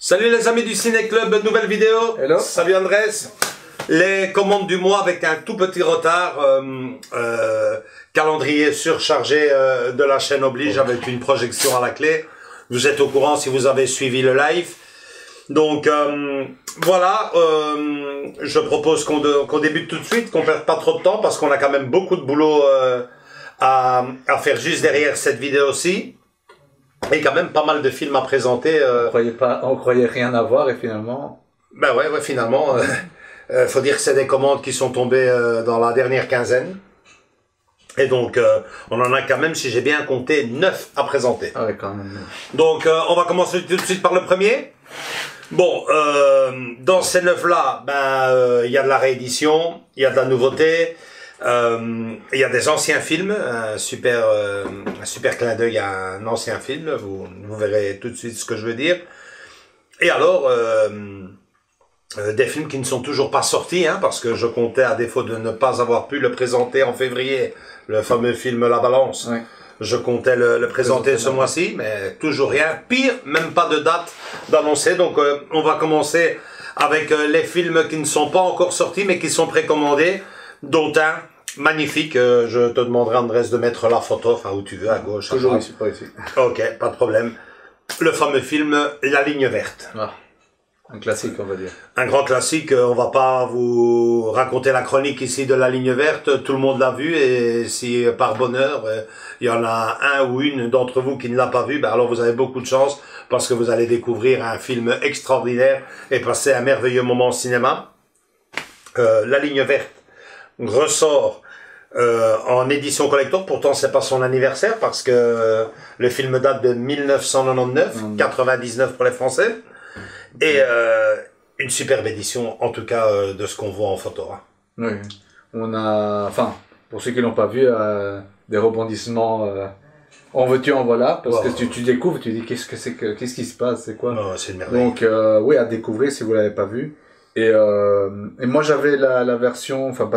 Salut les amis du Ciné Club, nouvelle vidéo. Hello. Salut Andrés. Les commandes du mois avec un tout petit retard. Calendrier surchargé de la chaîne oblige avec une projection à la clé. Vous êtes au courant si vous avez suivi le live. Donc voilà, je propose qu'on débute tout de suite, qu'on perde pas trop de temps parce qu'on a quand même beaucoup de boulot à faire juste derrière cette vidéo-ci. Et quand même pas mal de films à présenter. On croyait rien avoir et finalement... Ben ouais, finalement, faut dire que c'est des commandes qui sont tombées dans la dernière quinzaine. Et donc, on en a quand même, si j'ai bien compté, 9 à présenter. Ah ouais, quand même. Donc, on va commencer tout de suite par le premier. Bon, dans ces 9-là, il y a de la réédition, il y a de la nouveauté. Il y a des anciens films, un super clin d'œil à un ancien film, vous verrez tout de suite ce que je veux dire. Et alors, des films qui ne sont toujours pas sortis, hein, parce que je comptais, à défaut de ne pas avoir pu le présenter en février, le fameux film La Balance, ouais. Je comptais le présenter ce mois-ci, mais toujours rien. Pire, même pas de date d'annoncer, donc on va commencer avec les films qui ne sont pas encore sortis, mais qui sont précommandés, dont un magnifique, je te demanderai Andrés de mettre la photo, enfin où tu veux, à gauche. Toujours ici, pas ici. Ok, pas de problème. Le fameux film La Ligne Verte. Ah, un classique, on va dire. Un grand classique, on va pas vous raconter la chronique ici de La Ligne Verte, tout le monde l'a vu et si par bonheur, il y en a un ou une d'entre vous qui ne l'a pas vu, alors vous avez beaucoup de chance parce que vous allez découvrir un film extraordinaire et passer un merveilleux moment au cinéma. La Ligne Verte ressort en édition collector, pourtant c'est pas son anniversaire parce que le film date de 1999, 99 pour les Français, et une superbe édition en tout cas de ce qu'on voit en photo. Hein. Oui, on a, enfin, pour ceux qui l'ont pas vu, des rebondissements en veux-tu en voilà, parce que tu découvres, tu dis qu'est-ce qui se passe, c'est quoi. C'est une merveille. Donc oui, à découvrir si vous l'avez pas vu. Et moi j'avais la version, enfin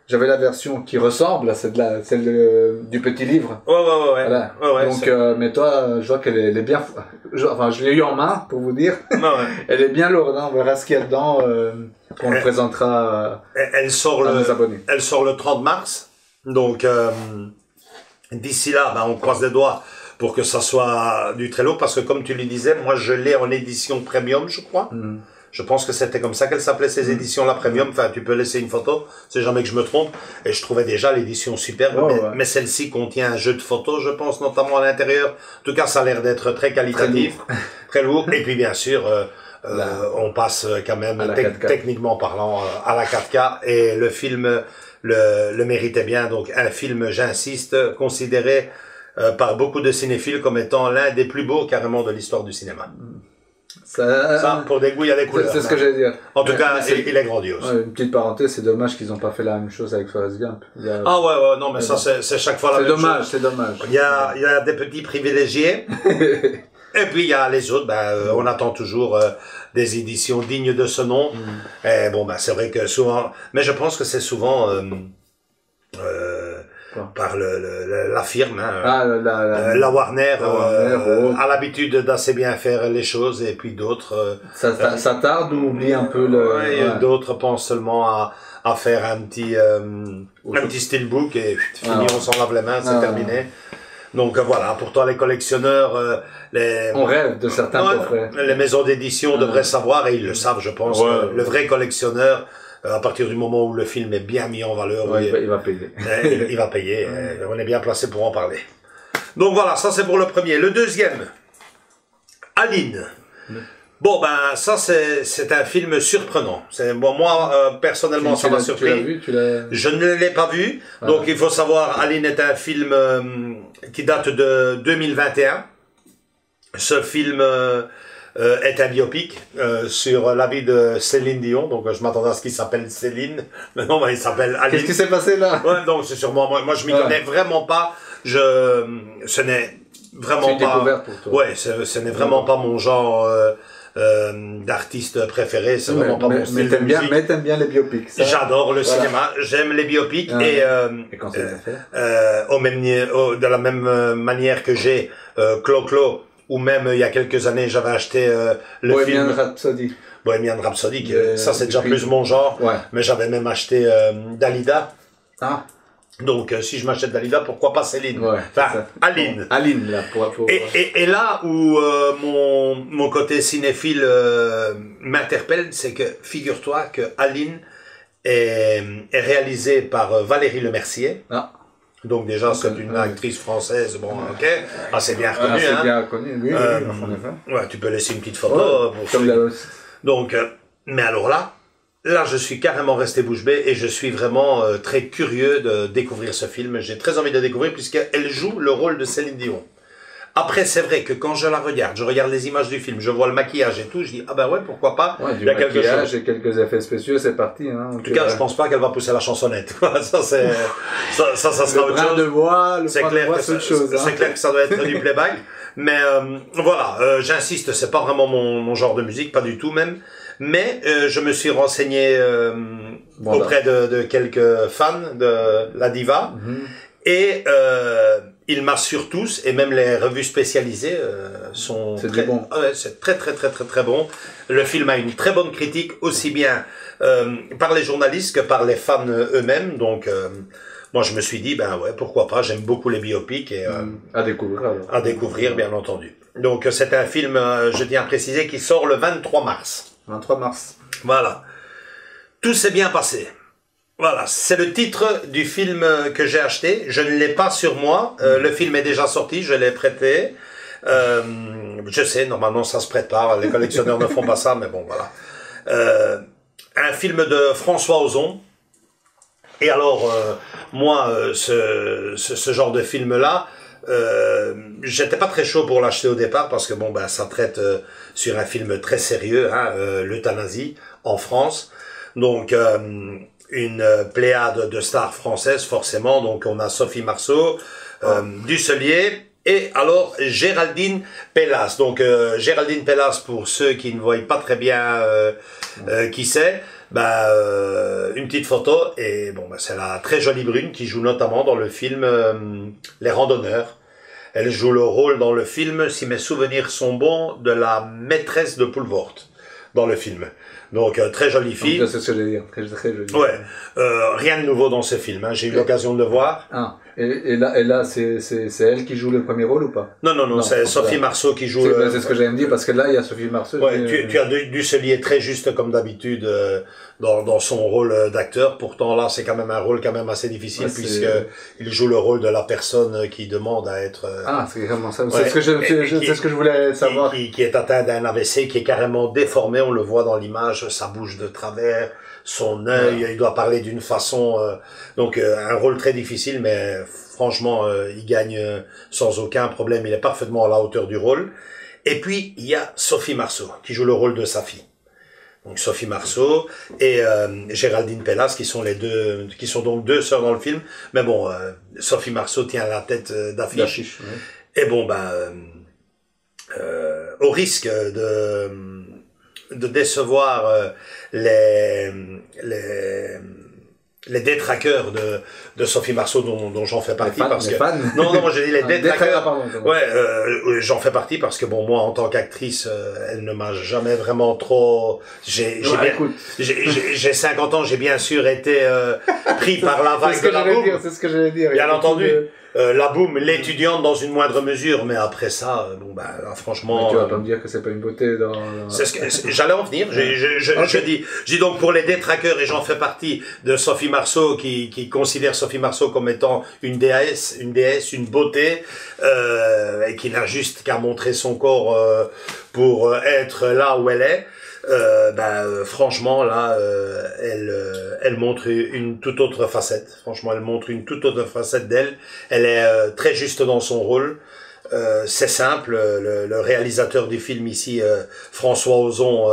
j'avais la version qui ressemble à celle du petit livre. Ouais. Voilà. Ouais, donc mais toi, je vois qu'elle est bien, enfin je l'ai eu en main pour vous dire. Ouais. Elle est bien lourde, hein, on verra ce qu'il y a dedans. On le présentera à nos abonnés. Elle sort le 30 mars. Donc d'ici là, on croise les doigts pour que ça soit du très lourd parce que comme tu le disais, moi je l'ai en édition premium, je crois. Je pense que c'était comme ça qu'elle s'appelait ces éditions-là premium. Enfin, tu peux laisser une photo, c'est jamais que je me trompe. Et je trouvais déjà l'édition superbe. Mais celle-ci contient un jeu de photos, je pense, notamment à l'intérieur. En tout cas, ça a l'air d'être très qualitatif, très lourd. Et puis, bien sûr, on passe quand même, techniquement parlant, à la 4K. Et le film le méritait bien. Donc, un film, j'insiste, considéré par beaucoup de cinéphiles comme étant l'un des plus beaux, carrément, de l'histoire du cinéma. Ça, pour des goûts, il y a des couleurs. C'est ce que j'allais dire. En tout cas, il est grandiose. Ouais, une petite parenthèse, c'est dommage qu'ils n'ont pas fait la même chose avec Forrest Gump. Ah ouais, non, mais ça, c'est chaque fois la même chose. C'est dommage. Il y a des petits privilégiés. Et puis, il y a les autres, on attend toujours des éditions dignes de ce nom. Et bon, c'est vrai que souvent, mais je pense que c'est souvent, par la firme, hein, la Warner, a l'habitude d'assez bien faire les choses et puis d'autres ça tarde ou oublie un peu d'autres pensent seulement à faire un petit steelbook et fini, on s'en lave les mains, c'est terminé. Donc voilà, pourtant les collectionneurs, on rêve de certains coffrets. Les maisons d'édition devraient savoir et ils le savent, je pense. Le vrai collectionneur, à partir du moment où le film est bien mis en valeur, il va payer. Il va payer. On est bien placé pour en parler. Donc voilà, ça c'est pour le premier. Le deuxième, Aline. Bon, ben, ça, c'est un film surprenant. Bon, moi, personnellement, ça m'a surpris. Tu l'as vu, Je ne l'ai pas vu. Voilà. Donc, il faut savoir, Aline est un film qui date de 2021. Ce film est un biopic sur la vie de Céline Dion. Donc, je m'attendais à ce qu'il s'appelle Céline. Mais non, il s'appelle Aline. Qu'est-ce qui s'est passé là? Ouais, donc, c'est sûrement... Moi, je m'y connais vraiment pas. Ce n'est vraiment pas... pour toi. Ouais, ce n'est vraiment pas mon genre... d'artiste préféré, c'est vraiment pas mon style de musique. Mais t'aimes bien les biopics. J'adore le cinéma, j'aime les biopics et quand c'est bien fait de la même manière que j'ai Clo-Clo, ou même il y a quelques années j'avais acheté le Bohemian film Rhapsody. Bohemian Rhapsody, ça c'est déjà plus mon genre, mais j'avais même acheté Dalida. Ah. Donc, si je m'achète Dalida, pourquoi pas Céline? Enfin, Aline. Aline, là, Et là où mon côté cinéphile m'interpelle, c'est que, figure-toi que Aline est réalisée par Valérie Lemercier. Ah. Donc déjà, c'est une actrice française, bon, ok, assez bien reconnue. Assez bien reconnue, oui, en effet. Ouais, tu peux laisser une petite photo. Donc, mais alors là, je suis carrément resté bouche bée et je suis vraiment très curieux de découvrir ce film. J'ai très envie de découvrir puisqu'elle joue le rôle de Céline Dion. Après, c'est vrai que quand je regarde les images du film, je vois le maquillage et tout, je dis, ah ben ouais, pourquoi pas, il y a quelque chose. Et quelques effets spéciaux, c'est parti. Hein, en tout cas, je pense pas qu'elle va pousser la chansonnette. ça sera autre chose. De voix, c'est clair que ça doit être du playback. Mais voilà, j'insiste, c'est pas vraiment mon genre de musique, pas du tout même. Mais je me suis renseigné auprès de quelques fans de la diva. Et ils m'assurent tous, et même les revues spécialisées sont très bon. C'est très bon. Le film a une très bonne critique, aussi bien par les journalistes que par les fans eux-mêmes. Donc, moi, je me suis dit, ben ouais, pourquoi pas. J'aime beaucoup les biopics et à découvrir. Alors. À découvrir, bien entendu. Donc, c'est un film, je tiens à préciser, qui sort le 23 mars. 23 mars. Voilà. Tout s'est bien passé. Voilà, c'est le titre du film que j'ai acheté. Je ne l'ai pas sur moi. Le film est déjà sorti, je l'ai prêté. Je sais, normalement ça se prête pas. Les collectionneurs ne font pas ça, mais bon, voilà. Un film de François Ozon. Et alors, moi, ce genre de film-là, j'étais pas très chaud pour l'acheter au départ parce que bon, ben, ça traite sur un film très sérieux, hein, l'euthanasie en France. Donc, une pléiade de stars françaises, forcément. Donc, on a Sophie Marceau, Dusselier, et alors Géraldine Pellas. Donc, Géraldine Pellas, pour ceux qui ne voient pas très bien qui c'est, une petite photo, et bon, c'est la très jolie brune qui joue notamment dans le film Les Randonneurs. Elle joue le rôle dans le film, si mes souvenirs sont bons, de la maîtresse de Poulvord dans le film. Donc, très jolie fille. C'est ce que j'allais dire. Très jolie. Ouais. Rien de nouveau dans ce film. Hein. J'ai eu l'occasion de le voir. Ah. Et là, c'est elle qui joue le premier rôle ou pas? Non, c'est Sophie Marceau qui joue. C'est ce que j'allais me dire parce que là, il y a Sophie Marceau. Ouais, tu as Dusselier très juste comme d'habitude dans son rôle d'acteur. Pourtant, là, c'est quand même un rôle quand même assez difficile puisque il joue le rôle de la personne qui demande à être. Ah, c'est vraiment ça. C'est ce que je voulais savoir. Qui est atteint d'un AVC, qui est carrément déformé. On le voit dans l'image, sa bouche de travers. Son œil, il doit parler d'une façon, donc un rôle très difficile, mais franchement, il gagne sans aucun problème. Il est parfaitement à la hauteur du rôle. Et puis il y a Sophie Marceau qui joue le rôle de sa fille. Donc Sophie Marceau et Géraldine Pellas qui sont donc deux sœurs dans le film. Mais bon, Sophie Marceau tient la tête d'affiche. Et bon au risque de décevoir les détraqueurs de Sophie Marceau dont j'en fais partie non moi j'ai dit les détraqueurs. J'en fais partie parce que bon moi en tant qu'actrice elle ne m'a jamais vraiment trop j'ai 50 ans, j'ai bien sûr été pris par la vague de la boum. C'est ce que j'allais dire. Bien entendu. La boum, l'étudiante dans une moindre mesure, mais après ça, là, franchement. Mais tu vas pas me dire que c'est pas une beauté dans. C'est ce que j'allais en venir. Je dis donc pour les détraqueurs et j'en fais partie de Sophie Marceau qui considère Sophie Marceau comme étant une déesse, une beauté, et qui n'a juste qu'à montrer son corps pour être là où elle est. Franchement là elle montre une toute autre facette. Franchement, elle montre une toute autre facette d'elle. Elle est très juste dans son rôle. C'est simple, le réalisateur du film ici, François Ozon,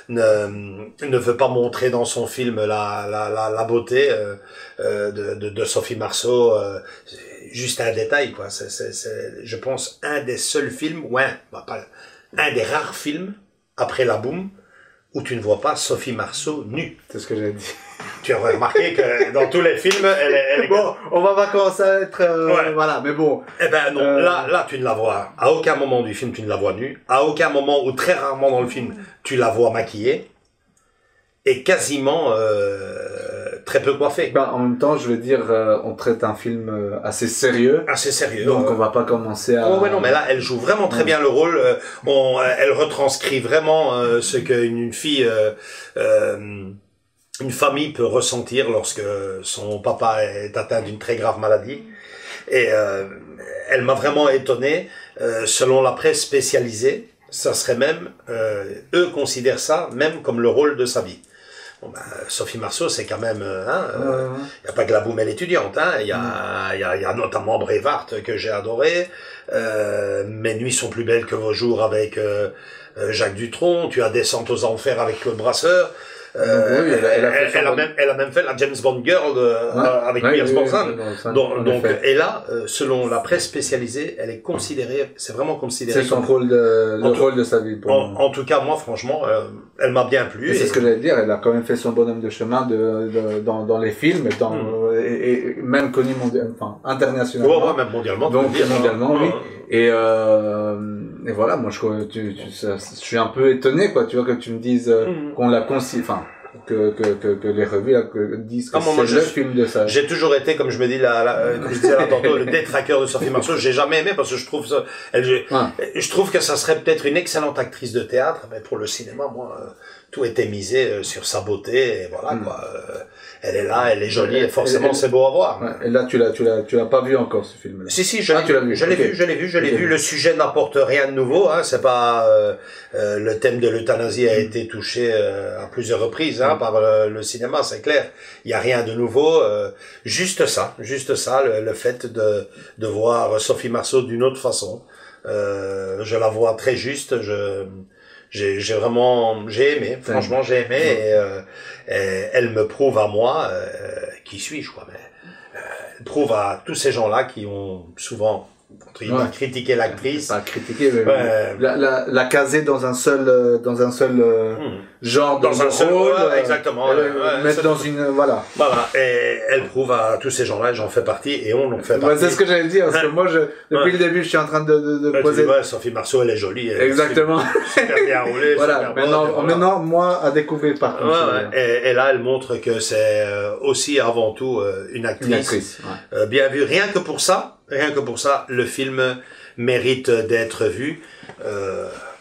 ne veut pas montrer dans son film la beauté de Sophie Marceau. Juste un détail, quoi. C'est, je pense, un des seuls films, un des rares films après La Boum où tu ne vois pas Sophie Marceau nue. C'est ce que j'ai dit. Tu as remarqué que dans tous les films, elle est... Bon, on va pas commencer à être... Voilà, mais bon. Eh ben non, là, tu ne la vois. À aucun moment du film, tu ne la vois nue. À aucun moment, ou très rarement dans le film, tu la vois maquillée. Et quasiment très peu coiffée. En même temps, je veux dire, on traite un film assez sérieux. Assez sérieux. Donc on va pas commencer à... Oh ouais, non, mais là, elle joue vraiment très bien le rôle. Elle retranscrit vraiment ce qu'une fille... une famille peut ressentir lorsque son papa est atteint d'une très grave maladie. Et elle m'a vraiment étonné. Selon la presse spécialisée, ça serait même... eux considèrent ça même comme le rôle de sa vie. Bon, Sophie Marceau, c'est quand même... y a pas que La Boum et l'étudiante. Il y a notamment Brevard que j'ai adoré. Mes nuits sont plus belles que vos jours avec Jacques Dutronc. Tu as Descente aux enfers avec Claude Brasseur. Elle a même fait la James Bond Girl avec Pierce Brosnan. Donc, et là, selon la presse spécialisée, elle est considérée, c'est vraiment considéré. C'est son rôle le rôle de sa vie. En tout cas, moi, franchement, elle m'a bien plu. C'est ce que j'allais dire. Elle a quand même fait son bonhomme de chemin dans les films, et même connu internationalement. Ouais, même mondialement. Donc mondialement, oui. Et voilà, moi je suis un peu étonné, quoi, tu vois, que tu me dises qu'on la considère, que les revues là, disent que c'est le film de ça. J'ai toujours été, comme je me dis comme je disais là tantôt, le détraqueur de Sophie Marceau. J'ai jamais aimé parce que je trouve ça, je trouve que ça serait peut-être une excellente actrice de théâtre, mais pour le cinéma, moi, tout était misé sur sa beauté, et voilà, quoi. Elle est là, elle est jolie, et forcément c'est beau à voir. Ouais, et là, tu l'as pas vu encore, ce film-là. Si, je l'ai vu. Le sujet n'apporte rien de nouveau, c'est pas, le thème de l'euthanasie a été touché, à plusieurs reprises, par le cinéma, c'est clair. Il y a rien de nouveau, juste ça, le fait de voir Sophie Marceau d'une autre façon. Je la vois très juste, j'ai aimé, franchement j'ai aimé, et elle me prouve à moi, qui suis-je, quoi, mais elle prouve à tous ces gens-là qui ont souvent critiqué l'actrice. Pas critiqué, mais la caser dans un seul genre dans un seul rôle, exactement, mettre dans une voilà, et elle prouve à tous ces gens-là, j'en fais partie, et on en fait partie. C'est ce que j'allais dire, parce que moi depuis le début je suis en train de poser. Sophie Marceau, elle est jolie, exactement, super bien roulée. Voilà, maintenant moi à découvrir par contre. Et là elle montre que c'est aussi avant tout une actrice bien vue. Rien que pour ça, le film mérite d'être vu.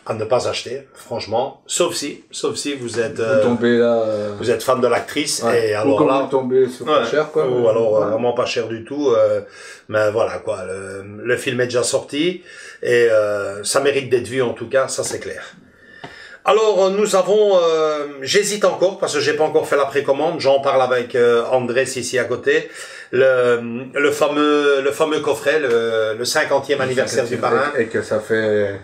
À ne pas acheter, franchement, sauf si vous êtes vous êtes fan de l'actrice, et alors ou là vous tombez sur pas cher, quoi, ou alors vraiment pas cher du tout, mais voilà, quoi, le film est déjà sorti, et ça mérite d'être vu, en tout cas, ça c'est clair. Alors nous avons, j'hésite encore parce que j'ai pas encore fait la précommande, j'en parle avec Andrés ici à côté, le fameux coffret, le 50e anniversaire du Parrain, et que ça fait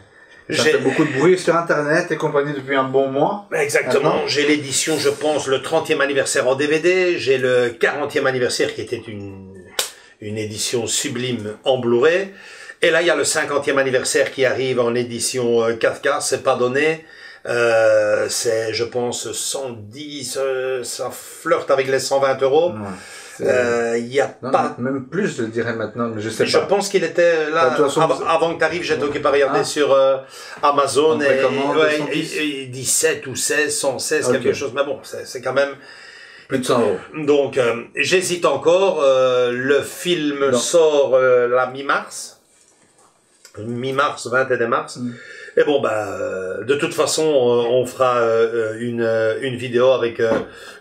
beaucoup de bruit sur internet et compagnie depuis un bon mois. Exactement, j'ai l'édition, je pense, le 30e anniversaire en DVD, j'ai le 40e anniversaire qui était une édition sublime en Blu-ray, et là il y a le 50e anniversaire qui arrive en édition 4K, c'est pas donné. C'est, je pense, 110, ça flirte avec les 120 €. Il y a pas même plus, je dirais maintenant, mais je sais pas. Je pense qu'il était là avant que tu arrives, j'étais occupé à regarder sur Amazon, et 17 ou 16, 116, quelque chose, mais bon, c'est quand même plus de 100 €. Donc j'hésite encore. Le film sort la mi-mars, 21 mars. Et bon, de toute façon, on fera une vidéo avec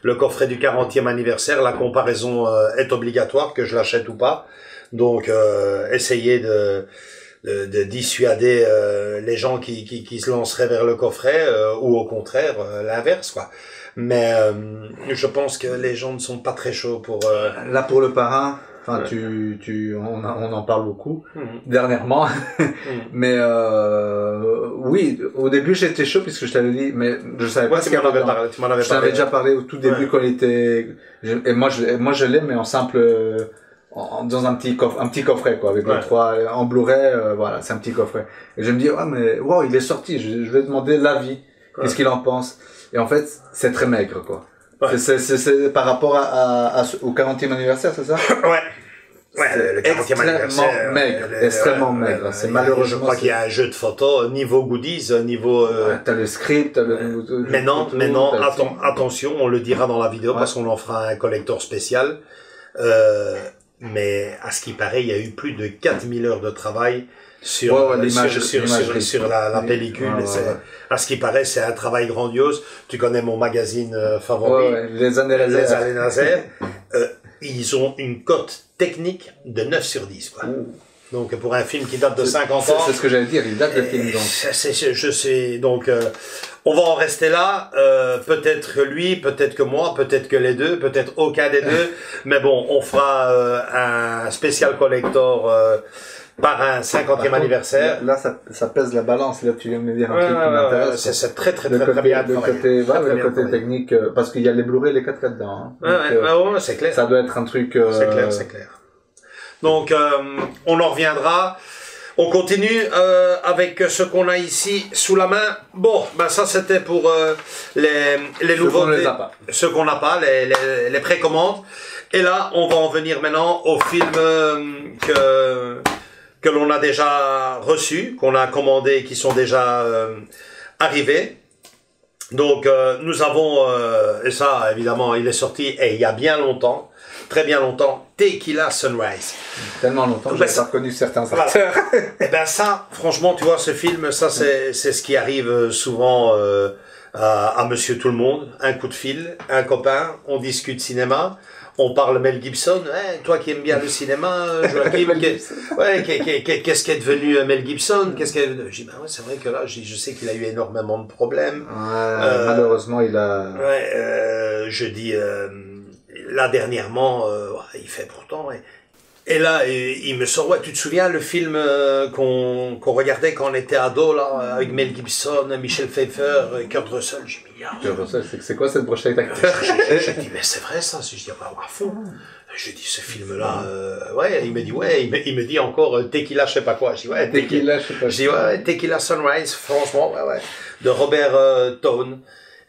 le coffret du 40e anniversaire. La comparaison est obligatoire, que je l'achète ou pas. Donc, essayez de dissuader les gens qui se lanceraient vers le coffret ou au contraire l'inverse, quoi. Mais je pense que les gens ne sont pas très chauds pour... Là, pour le parrain... Enfin, on en parle beaucoup dernièrement, mais oui, au début j'étais chaud puisque je t'avais dit, mais je savais pas ce qu'il y avait dedans. Je t'avais déjà parlé au tout début quand il était, et moi je l'ai, mais en simple, dans un petit coffret quoi, avec les 3 en Blu-ray, voilà, c'est un petit coffret. Et je me dis, mais wow, il est sorti, je vais demander l'avis, qu'est-ce qu'il en pense. Et en fait, c'est très maigre quoi. Ouais. C'est par rapport au 40e anniversaire, c'est ça? Ouais. Ouais, le 40e anniversaire. Extrêmement maigre. C'est malheureusement. Je crois qu'il y a un jeu de photos, niveau goodies, niveau. T'as le script, t'as le. Mais non, attention, on le dira dans la vidéo parce qu'on en fera un collector spécial. Mais à ce qui paraît, il y a eu plus de 4000 heures de travail sur la pellicule. À ce qui paraît, c'est un travail grandiose. Tu connais mon magazine favori, les années Nazaire. Ils ont une cote technique de 9 sur 10, quoi. Donc, pour un film qui date de 50 ans. C'est ce que j'allais dire, il date de film, donc. Je sais, donc, on va en rester là. Peut-être que lui, peut-être que moi, peut-être que les deux, peut-être aucun des deux. Mais bon, on fera un spécial collector, par un 50e anniversaire. Là, ça pèse la balance. Là, tu viens de me dire un truc qui m'intéresse. C'est très bien. Le côté technique, parce qu'il y a les Blu-ray, les 4K dedans. Ouais, c'est clair. Ça doit être un truc. C'est clair. Donc, on en reviendra. On continue avec ce qu'on a ici sous la main. Bon, ça c'était pour les nouveautés. Ce qu'on n'a pas, les précommandes. Et là, on va en venir maintenant aux films que l'on a déjà reçus, qu'on a commandés et qui sont déjà arrivés. Donc, nous avons, et ça, évidemment, il est sorti et il y a bien longtemps, très bien longtemps, Tequila Sunrise. Tellement longtemps que j'ai pas reconnu certains acteurs. Et ça, franchement, tu vois, ce film, ça, c'est ce qui arrive souvent à Monsieur Tout le Monde. Un coup de fil, un copain, on discute cinéma. On parle Mel Gibson, toi qui aimes bien le cinéma, Joachim, qu'est-ce qui est devenu Mel Gibson? Je dis, c'est vrai que là, je sais qu'il a eu énormément de problèmes. Malheureusement, il a... je dis, là, dernièrement, il fait pourtant... Et là, il me sort, tu te souviens le film qu'on regardait quand on était ado, là, avec Mel Gibson, Michel Pfeiffer, Kurt Russell? J'ai mis, Kurt Russell, c'est quoi cette brochette d'acteur? Je dis, mais c'est vrai ça? Je dis, à fond. Je dis, ce film-là, il me dit, il me dit encore Tequila, je sais pas quoi. Je dis, Tequila, je sais pas. Je dis, Tequila Sunrise, franchement, de Robert Towne.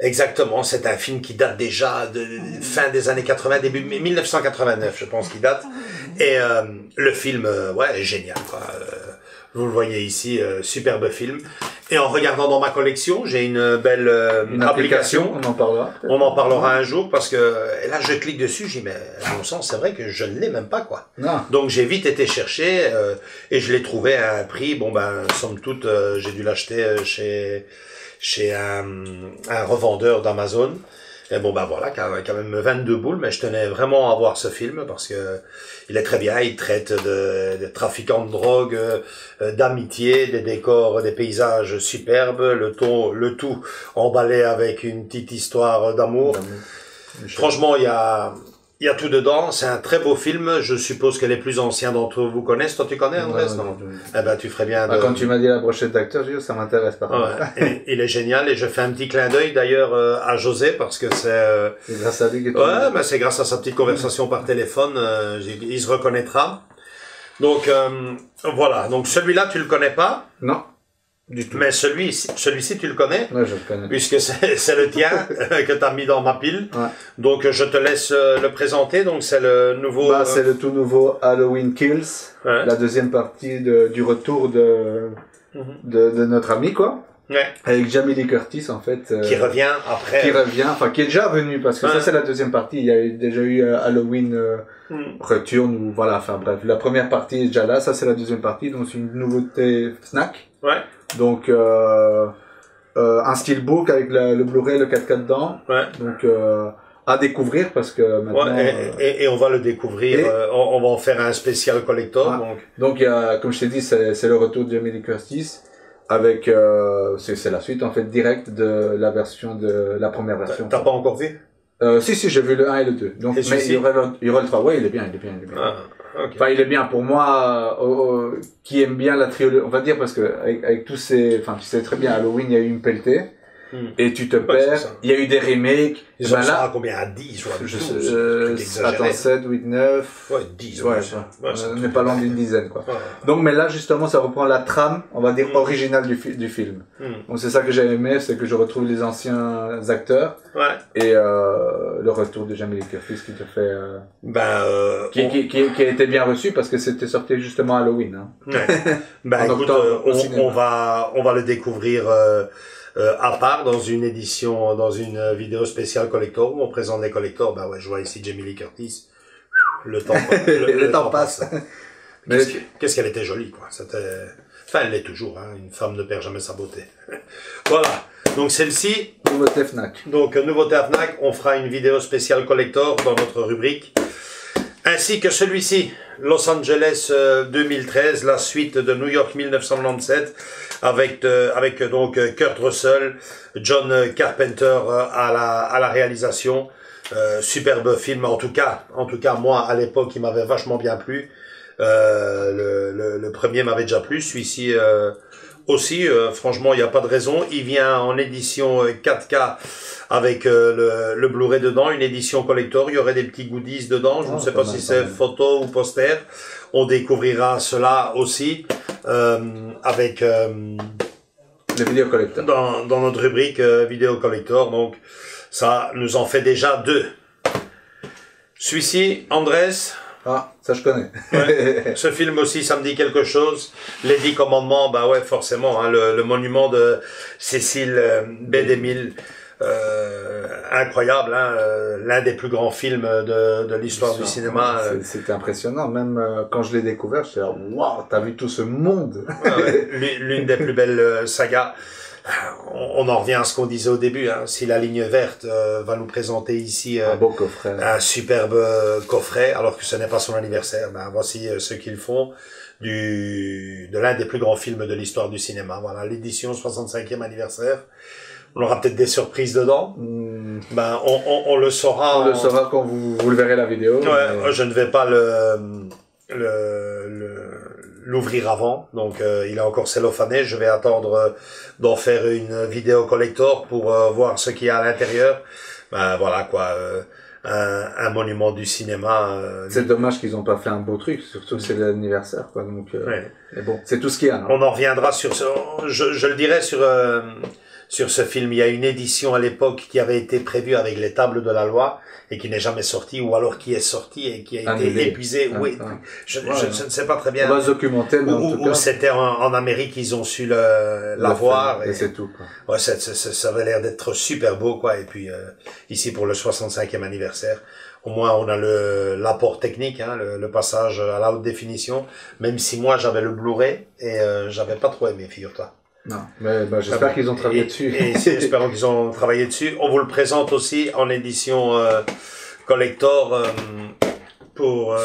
Exactement, c'est un film qui date déjà de fin des années 80, début 1989, je pense qu'il date. Et le film, est génial, quoi. Vous le voyez ici, superbe film. Et en regardant dans ma collection, j'ai une belle application. On en parlera un jour parce que et là, je clique dessus, je dis mais à mon sens, c'est vrai que je ne l'ai même pas, quoi. Non. Donc j'ai vite été chercher et je l'ai trouvé à un prix. Somme toute, j'ai dû l'acheter chez un revendeur d'Amazon. Et voilà, quand même 22 boules, mais je tenais vraiment à voir ce film parce que il est très bien, il traite de trafiquants de drogue, d'amitié, des décors, des paysages superbes, le tout emballé avec une petite histoire d'amour. Franchement, il y a tout dedans, c'est un très beau film, je suppose que les plus anciens d'entre vous connaissent. Toi tu connais Andrés? Non. Tu ferais bien de... Quand tu m'as dit la brochette d'acteur, j'ai dit ça m'intéresse pas. Il est génial et je fais un petit clin d'œil d'ailleurs à José parce que c'est... C'est grâce à lui que tu... c'est grâce à sa petite conversation par téléphone, il se reconnaîtra. Donc voilà, donc celui-là tu le connais pas? Non. Du tout. Mais celui-ci, tu le connais? Oui, je le connais. Puisque c'est le tien que tu as mis dans ma pile. Ouais. Donc, je te laisse le présenter. Donc, c'est le nouveau... c'est le tout nouveau Halloween Kills. Ouais. La deuxième partie du retour de notre ami, quoi. avec Jamie Lee Curtis en fait. Qui revient après. Qui est déjà venu parce que ça c'est la deuxième partie. Il y a déjà eu Halloween Return ou voilà. Enfin bref, la première partie est déjà là. Ça c'est la deuxième partie. Donc c'est une nouveauté Fnac. Donc un steelbook avec le Blu-ray, le 4K dedans. Donc à découvrir parce que maintenant et on va le découvrir, on va en faire un spécial collector. Donc il y a, comme je t'ai dit, c'est le retour de Jamie Lee Curtis avec c'est la suite en fait directe de la version de la première version. T'as pas encore vu? Si j'ai vu le 1 et le 2. Donc mais il y aura le 3. Ouais, il est bien. Okay. Enfin, il est bien pour moi qui aime bien la trilogie, on va dire, parce que avec tous ces, enfin tu sais très bien, Halloween il y a eu une pelletée. Et tu te perds, il y a eu des remakes. Ils ont ça à combien? À 10 ou à 12? Attends, 7, 8, 9. Ouais, 10. On n'est pas loin d'une dizaine, quoi. Donc, mais là, justement, ça reprend la trame, on va dire, originale du film. Donc, c'est ça que j'ai aimé, c'est que je retrouve les anciens acteurs. Et, le retour de Jamie Lee Curtis qui te fait, qui a été bien reçu parce que c'était sorti justement à Halloween, écoute, on va le découvrir, à part dans une édition, dans une vidéo spéciale collector où on présente les collectors. Je vois ici Jamie Lee Curtis. Le temps, le temps passe. Qu'est-ce qu'elle était jolie, quoi. Enfin, elle l'est toujours, hein. Une femme ne perd jamais sa beauté. Voilà. Donc, celle-ci. Nouveauté Fnac. Donc, nouveauté à Fnac. On fera une vidéo spéciale collector dans notre rubrique. Ainsi que celui-ci. Los Angeles 2013, la suite de New York 1997. Avec donc Kurt Russell, John Carpenter à la réalisation, superbe film en tout cas moi à l'époque il m'avait vachement bien plu, le premier m'avait déjà plu, celui-ci aussi, franchement il n'y a pas de raison, il vient en édition 4K avec le Blu-ray dedans, une édition collector, il y aurait des petits goodies dedans, je ne sais pas si c'est photo ou poster. On découvrira cela aussi avec le vidéo collector dans notre rubrique vidéo collector. Donc ça nous en fait déjà 2. Celui-ci, Andrés. Ah, ça je connais. Ce film aussi, ça me dit quelque chose. Les 10 commandements, forcément, hein, le monument de Cécile B. DeMille. Incroyable, hein, l'un des plus grands films de l'histoire du cinéma. C'était impressionnant, même quand je l'ai découvert, je me suis dit, waouh, t'as vu tout ce monde. L'une des plus belles sagas. On en revient à ce qu'on disait au début, hein. Si la ligne verte va nous présenter ici un beau coffret, un superbe coffret, alors que ce n'est pas son anniversaire, voici ce qu'ils font de l'un des plus grands films de l'histoire du cinéma. Voilà, l'édition 65e anniversaire. On aura peut-être des surprises dedans. On le saura. On le saura quand vous le verrez la vidéo. Je ne vais pas l'ouvrir avant. Donc, il est encore cellophané. Je vais attendre d'en faire une vidéo collector pour voir ce qu'il y a à l'intérieur. Voilà, quoi. Un monument du cinéma. C'est dommage qu'ils n'ont pas fait un beau truc, surtout que c'est l'anniversaire, quoi. Donc, mais bon, c'est tout ce qu'il y a. On en reviendra sur ce. Je le dirai sur ce film. Il y a une édition à l'époque qui avait été prévue avec les tables de la loi et qui n'est jamais sortie, ou alors qui est sortie et qui a été épuisée. Je ne sais pas très bien. On va se documenter, mais en tout cas. Ou c'était en Amérique, ils ont su l'avoir. Et c'est tout, quoi. Ça avait l'air d'être super beau, quoi. Et puis, ici pour le 65e anniversaire, au moins on a l'apport technique, hein, le passage à la haute définition, même si moi j'avais le Blu-ray et j'avais pas trop aimé, figure-toi. Non, mais j'espère qu'ils ont travaillé dessus. Et espérons qu'ils ont travaillé dessus. On vous le présente aussi en édition collector pour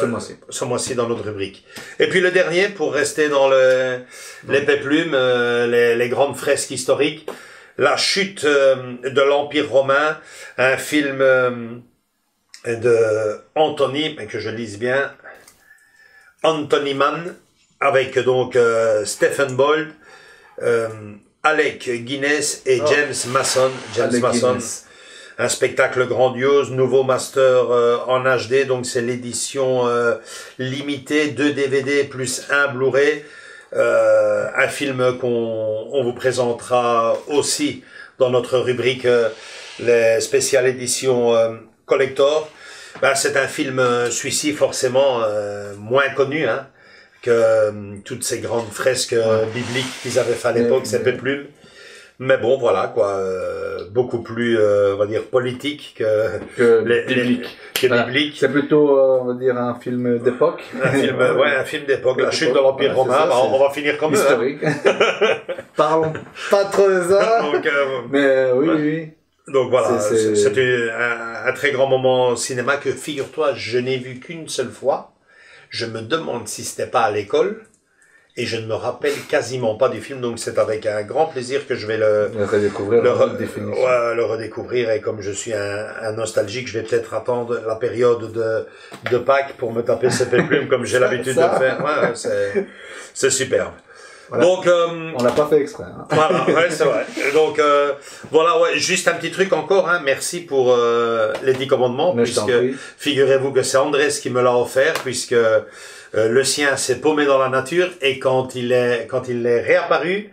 ce mois-ci dans notre rubrique. Et puis le dernier, pour rester dans les péplumes, les grandes fresques historiques, la chute de l'Empire romain, un film de Anthony, que je lise bien, Anthony Mann, avec donc Stephen Bolt, Alec Guinness et James Mason. Un spectacle grandiose, nouveau master en HD, donc c'est l'édition limitée, 2 DVD plus 1 Blu-ray. Un film qu'on vous présentera aussi dans notre rubrique les spéciales éditions collector. C'est un film, celui-ci forcément moins connu, hein, que toutes ces grandes fresques bibliques qu'ils avaient fait à l'époque, ces péplumes. Mais bon, voilà, quoi, beaucoup plus, on va dire, politique que biblique. Biblique. C'est plutôt, on va dire, un film d'époque. Un film d'époque, la chute de l'Empire romain. On va finir comme historique. Parlons pas trop de ça. Donc, mais oui. Donc voilà, c'était un très grand moment au cinéma que, figure-toi, je n'ai vu qu'une seule fois. Je me demande si c'était pas à l'école. Et je ne me rappelle quasiment pas du film, donc c'est avec un grand plaisir que je vais le redécouvrir. Et comme je suis un nostalgique, je vais peut-être attendre la période de Pâques pour me taper ce péplum comme j'ai l'habitude de le faire. Ouais, c'est superbe. Voilà. Donc, on l'a pas fait exprès. Hein. Voilà, ouais, c'est vrai. Donc, voilà, ouais, juste un petit truc encore, hein. Merci pour les 10 commandements, puisque figurez-vous que c'est Andrés qui me l'a offert, puisque le sien s'est paumé dans la nature, et quand il est réapparu,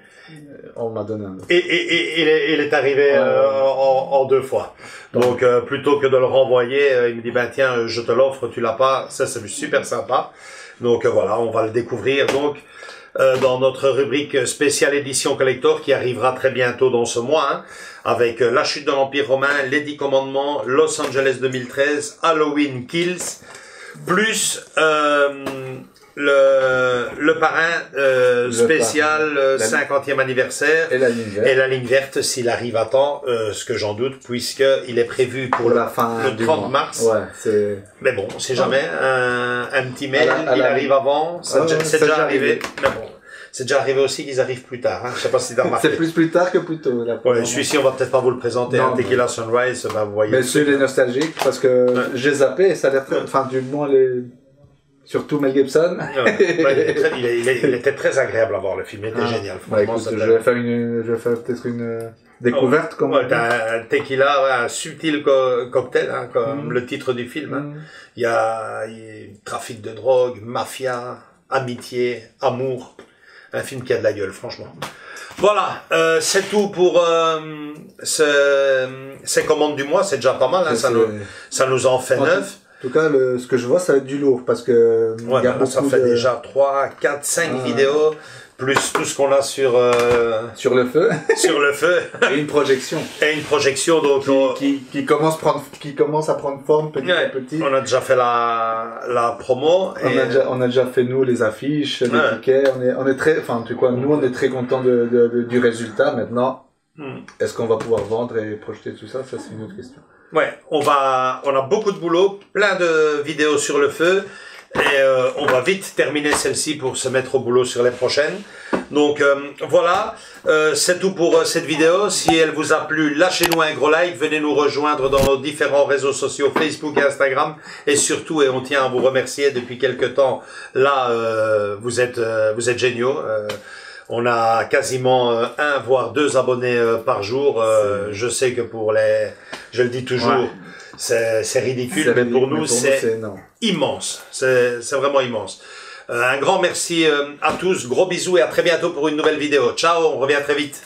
on m'a donné un. Et il est arrivé en 2 fois. Donc, plutôt que de le renvoyer, il me dit, ben tiens, je te l'offre, tu l'as pas. Ça, c'est super sympa. Donc voilà, on va le découvrir. Donc, dans notre rubrique spéciale édition collector qui arrivera très bientôt dans ce mois, hein, avec La chute de l'Empire romain, Les 10 commandements, Los Angeles 2013, Halloween Kills, plus le parrain spécial 50e anniversaire et la ligne verte s'il arrive à temps, ce que j'en doute, puisqu'il est prévu pour la fin le 30 mars. Ouais, mais bon, on sait jamais, un petit mail, il arrive avant, c'est déjà arrivé. Mais bon, c'est déjà arrivé aussi qu'ils arrivent plus tard, hein. Je sais pas si t'as remarqué. C'est plus tard que plus tôt. Ouais, celui-ci, on va peut-être pas vous le présenter, un Tequila Sunrise, bah, vous voyez. Mais celui-là est nostalgique, parce que j'ai zappé et ça a l'air très, enfin, du moins surtout Mel Gibson. Il était très agréable à voir, le film, il était génial. Écoute, je vais faire peut-être une découverte. Un tequila, un subtil cocktail, hein, comme le titre du film. Hein. Il y a trafic de drogue, mafia, amitié, amour. Un film qui a de la gueule, franchement. Voilà, c'est tout pour ces commandes du mois, c'est déjà pas mal, hein, ça nous en fait 9. En tout cas, ce que je vois, ça va être du lourd, parce que ouais, ça fait déjà 3, 4, 5 vidéos, plus tout ce qu'on a sur le feu. Sur le feu. Et une projection. Donc qui commence à prendre forme petit à petit. On a déjà fait la promo. On a déjà fait, nous, les affiches, les tickets. On est très, enfin, nous, on est très contents du résultat. Maintenant, est-ce qu'on va pouvoir vendre et projeter tout ça? Ça, c'est une autre question. Ouais, on a beaucoup de boulot, plein de vidéos sur le feu, et on va vite terminer celle-ci pour se mettre au boulot sur les prochaines. Donc voilà, c'est tout pour cette vidéo. Si elle vous a plu, lâchez-nous un gros like, venez nous rejoindre dans nos différents réseaux sociaux, Facebook et Instagram, et surtout, et on tient à vous remercier depuis quelques temps, là, vous êtes géniaux. On a quasiment 1 voire 2 abonnés par jour. Je sais que je le dis toujours, c'est ridicule, mais pour nous c'est immense. C'est vraiment immense. Un grand merci à tous, gros bisous et à très bientôt pour une nouvelle vidéo. Ciao, on revient très vite.